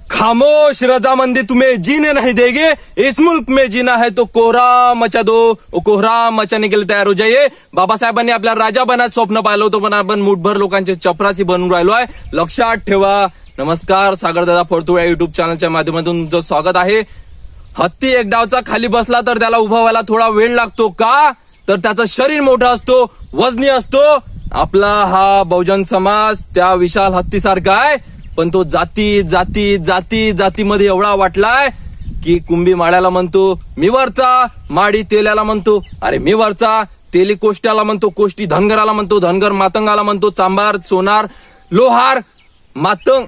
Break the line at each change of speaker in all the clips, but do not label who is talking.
खामोश रजामंदी तुम्हें जीने नहीं देंगे, इस मुल्क में जीना है तो कोहरा मचा दो, कोहरा मचाने के लिए तयार हो जाइए. बाबासाहेबांनी आपल्या राजा बनायचं स्वप्न पाहिलं होतं, पण आपण मुठभर लोकांचे चपरासी बनून राहिलो आहे. लक्षात ठेवा. नमस्कार, सागरदादा फडतुळे या युट्यूब चॅनलच्या माध्यमातून तुमचं स्वागत आहे. हत्ती एक डावचा खाली बसला तर त्याला उभा व्हायला थोडा वेळ लागतो का? तर त्याचं शरीर मोठं असतो, वजनी असतो. आपला हा बहुजन समाज त्या विशाल हत्तीसारखा आहे, पण तो जाती जाती जाती जातीमध्ये एवढा वाटलाय की कुंभी माळ्याला म्हणतो मी वरचा, माडी तेल्याला म्हणतो अरे मी वरचा, तेली कोष्ट्याला म्हणतो कोष्टी धनगराला म्हणतो, धनगर मातंगाला म्हणतो, चांभार सोनार लोहार मातंग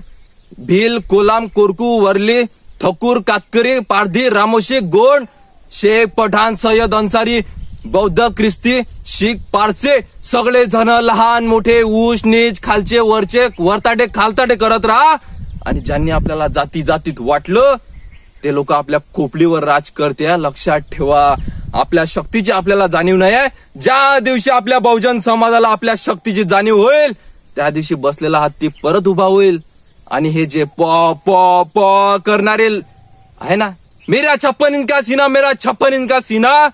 भील कोलाम कोरकू वरली थकूर कातकरी पारधी रामोशी गोंड शेख पठाण सय्यद अन्सारी बौद्ध ख्रिस्ती शीख पारसे सगळे जण लहान मोठे ऊच नीच खालचे वरचे वरताटे खालताटे करत राहा. आणि ज्यांनी आपल्याला जाती जातीत वाटलं ते लोक आपल्या खोपडीवर राज करते. लक्षात ठेवा. आपल्या शक्तीची आपल्याला जाणीव नाही. ज्या दिवशी आपल्या बहुजन समाजाला आपल्या शक्तीची जाणीव होईल त्या दिवशी बसलेला हत्ती परत उभा होईल. आणि हे जे पॉ पॉ पॉ करणारे आहे ना, मेरा 56 इंच का सीना, मेरा 56 इंच का सीना,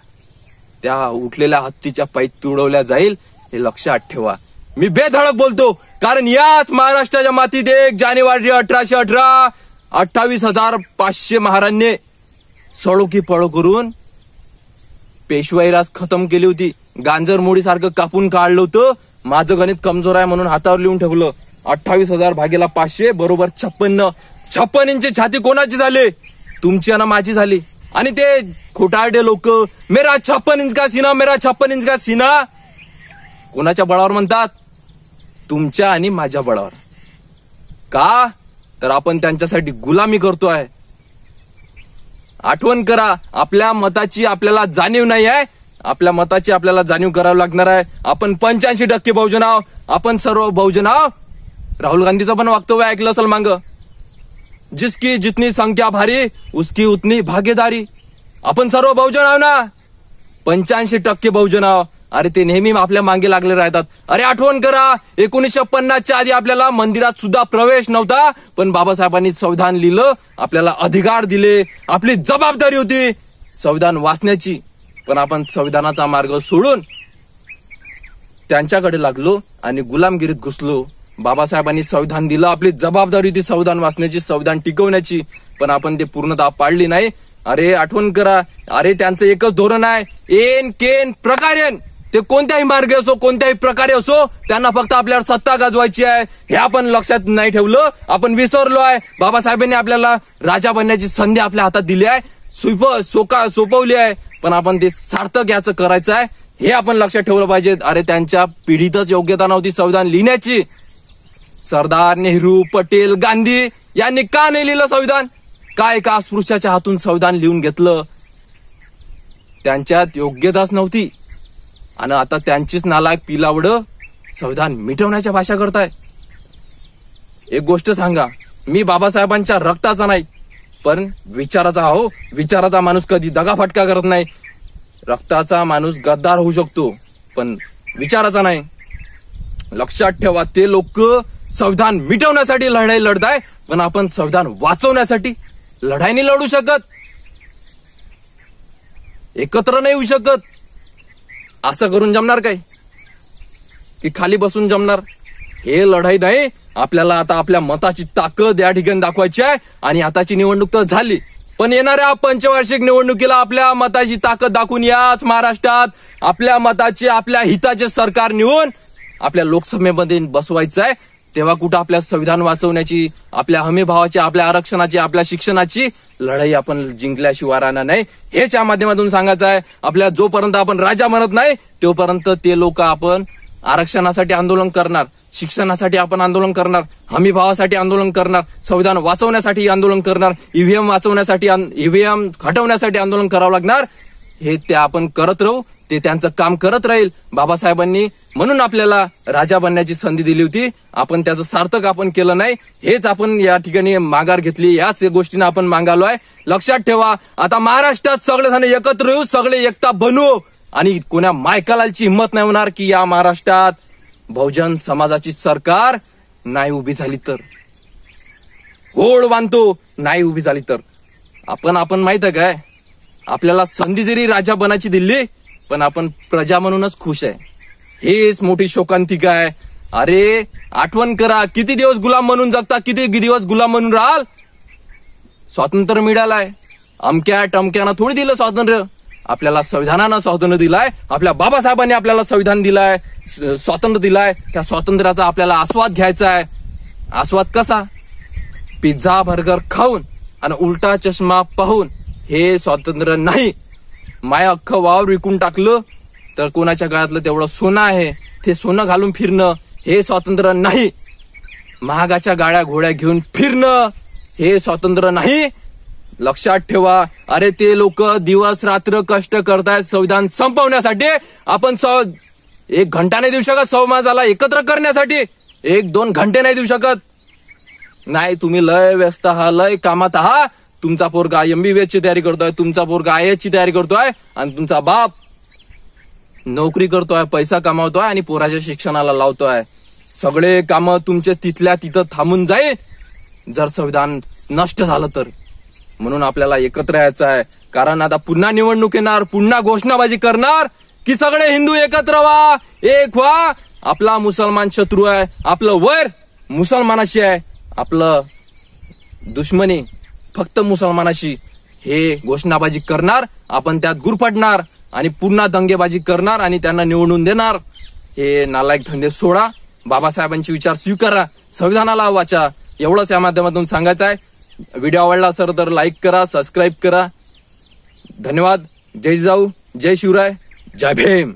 त्या उठलेल्या हत्तीच्या पायी तुडवल्या जाईल. हे लक्षात ठेवा. मी बेधडक बोलतो कारण याच महाराष्ट्राच्या मातीत 1 जानेवारी 1818 28,500 महारांनी सडो की पळो करून पेशवाईराज खतम केली होती. गांजर मोडी सारखं कापून काढलं होतं. माझं गणित कमजोर आहे म्हणून हातावर लिहून ठेवलं. 28,000 भागेला 500 बरोबर 56. 56 इंची छाती कोणाची झाली? तुमची आणि माझी झाली. आणि ते खोटारडे लोक मेरा 56 इंच का सीना, मेरा 56 इंच का सीना कोणाच्या बळावर म्हणतात? तुमच्या आणि माझ्या बळावर. का? तर आपण त्यांच्यासाठी गुलामी करतोय. आठवण करा, आपल्या मताची आपल्याला जाणीव नाही आहे. आपल्या मताची आपल्याला जाणीव करावी लागणार आहे. आपण 85% बहुजन आहोत. आपण सर्व बहुजन आहोत. राहुल गांधीचं पण वक्तव्य ऐकलं असेल मांग, जिसकी जितनी संख्या भारी उसकी उतनी भागीदारी. आपण सर्व बहुजन आहोत ना, 85% बहुजन आहोत. अरे ते नेहमी आपल्या मागे लागले राहतात. अरे आठवण करा, 1950च्या आधी आपल्याला मंदिरात सुद्धा प्रवेश नव्हता, पण बाबासाहेबांनी संविधान लिहिलं, आपल्याला अधिकार दिले. आपली जबाबदारी होती संविधान वाचण्याची, पण आपण संविधानाचा मार्ग सोडून त्यांच्याकडे लागलो आणि गुलामगिरीत घुसलो. बाबासाहेबांनी संविधान दिलं, आपली जबाबदारी होती संविधान वाचण्याची, संविधान टिकवण्याची, पण आपण ते पूर्णतः पाळली नाही. अरे आठवण करा, अरे त्यांचं एकच धोरण आहे, एन केन प्रकारेन. ते कोणत्याही मार्गे असो, कोणत्याही प्रकारे असो, त्यांना फक्त आपल्यावर सत्ता गाजवायची आहे. हे आपण लक्षात नाही ठेवलं, आपण विसरलो आहे. बाबासाहेबांनी आपल्याला राजा बनण्याची संधी आपल्या हातात दिली आहे, सोपवली आहे, पण आपण ते सार्थक याचं करायचं आहे. हे आपण लक्षात ठेवलं पाहिजे. अरे त्यांच्या पिढीतच योग्यता नव्हती संविधान लिहिण्याची. सरदार नेहरू, पटेल, गांधी यांनी का नाही लिहिलं संविधान? काय का अस्पृश्याच्या हातून संविधान लिहून घेतलं? त्यांच्यात योग्यताच नव्हती. आणि आता त्यांचीच नालायक पिलावड संविधान मिटवण्याच्या भाषा करताय. एक गोष्ट सांगा, मी बाबासाहेबांच्या रक्ताचा नाही पण विचाराचा हो. विचाराचा माणूस कधी दगाफटका करत नाही. रक्ताचा माणूस गद्दार होऊ शकतो पण विचाराचा नाही. लक्षात ठेवा. ते लोक संविधान मिटवण्यासाठी लढाई लढताय, पण आपण संविधान वाचवण्यासाठी लढाई नाही लढू शकत. एकत्र नाही होऊ शकत. असं करून जमणार काय? की खाली बसून जमणार? हे लढाई नाही. आपल्याला आता आपल्या मताची ताकद या ठिकाणी दाखवायची आहे. आणि आताची निवडणूक तर झाली, पण येणाऱ्या पंचवार्षिक निवडणुकीला आपल्या मताची ताकद दाखवून याच महाराष्ट्रात आपल्या मताचे, आपल्या हिताचे सरकार निवडून आपल्या लोकसभेमध्ये बसवायचं आहे. तेव्हा कुठं आपल्या संविधान वाचवण्याची, आपल्या हमीभावाची, आपल्या आरक्षणाची, आपल्या शिक्षणाची लढाई आपण जिंकल्याशिवाय राहणार नाही. हेच या माध्यमातून सांगायचं आहे. आपल्या जोपर्यंत आपण राजा म्हणत नाही तोपर्यंत ते लोक आपण आरक्षणासाठी आंदोलन करणार, शिक्षणासाठी आपण आंदोलन करणार, हमीभावासाठी आंदोलन करणार, संविधान वाचवण्यासाठी आंदोलन करणार, ईव्हीएम वाचवण्यासाठी, ईव्हीएम हटवण्यासाठी आंदोलन करावं लागणार. हे ते आपण करत राहू. ते त्यांचं काम करत राहील. बाबासाहेबांनी म्हणून आपल्याला राजा बनण्याची संधी दिली होती. आपण त्याचं सार्थक आपण केलं नाही. हेच आपण या ठिकाणी माघार घेतली. याच गोष्टीने आपण मागालोय. लक्षात ठेवा. आता महाराष्ट्रात सगळे जण एकत्र येऊ, सगळे एकता बनू. आणि कोण्या मायकालालची हिंमत नाही होणार की या महाराष्ट्रात बहुजन समाजाची सरकार नाही उभी झाली तर. होळ बांधतो नाही उभी झाली तर. आपण माहित आहे काय, आपल्याला संधी जरी राजा बनाची दिली पण आपण प्रजा म्हणूनच खुश आहे. हेच मोठी शोकांतिका आहे. अरे आठवण करा, किती दिवस गुलाम म्हणून जगता, किती दिवस गुलाम म्हणून राहाल. स्वातंत्र्य मिळालंय, अमक्या टमक्यानं थोडी दिलं स्वातंत्र्य. आपल्याला संविधानानं स्वातंत्र्य दिलाय, आपल्या बाबासाहेबांनी आपल्याला संविधान दिलाय, स्वातंत्र्य दिलाय. त्या स्वातंत्र्याचा आपल्याला आस्वाद घ्यायचा आहे. आस्वाद कसा? पिझ्झा बर्गर खाऊन आणि उलटा चष्मा पाहून हे स्वातंत्र्य नाही. माय अख्खं वावर विकून टाकलं तर कोणाच्या गळ्यातलं तेवढं सोनं आहे ते सोनं घालून फिरणं हे स्वातंत्र्य नाही. महागाच्या गाड्या घोड्या घेऊन फिरणं हे स्वातंत्र्य नाही. लक्षात ठेवा. अरे ते लोक दिवस रात्र कष्ट करतायत संविधान संपवण्यासाठी. आपण 1 घंटा नाही देऊ शकत समाजाला एकत्र करण्यासाठी. 1-2 घंटे नाही देऊ शकत. नाही, तुम्ही लय व्यस्त आहात, लय कामात आहात. तुमचा पोरगा MBBS ची तयारी करतोय, तुमचा पोरगा IAS ची तयारी करतोय आणि तुमचा बाप नोकरी करतोय, पैसा कमावतोय आणि पोराच्या शिक्षणाला लावतोय. सगळे कामं तुमचे तिथल्या तिथं थांबून जाईल जर संविधान नष्ट झालं तर. म्हणून आपल्याला एकत्र यायचं आहे. कारण आता पुन्हा निवडणूक येणार, पुन्हा घोषणाबाजी करणार की सगळे हिंदू एकत्र व्हा, एक व्हा. आपला मुसलमान शत्रू आहे, आपलं वैर मुसलमानाशी आहे, आपलं दुश्मनी फक्त मुसलमानाशी. हे घोषणाबाजी करणार, आपण त्यात गुरफटणार आणि पुन्हा दंगेबाजी करणार आणि त्यांना निवडून देणार. हे नालायक धंदे सोडा, बाबासाहेबांचे विचार स्वीकारा, संविधानाला वाचा. एवढंच या माध्यमातून सांगायचं आहे. व्हिडिओ आवडला असेल तर लाईक करा, सबस्क्राईब करा. धन्यवाद. जय जिजाऊ, जय शिवराय, जय भीम.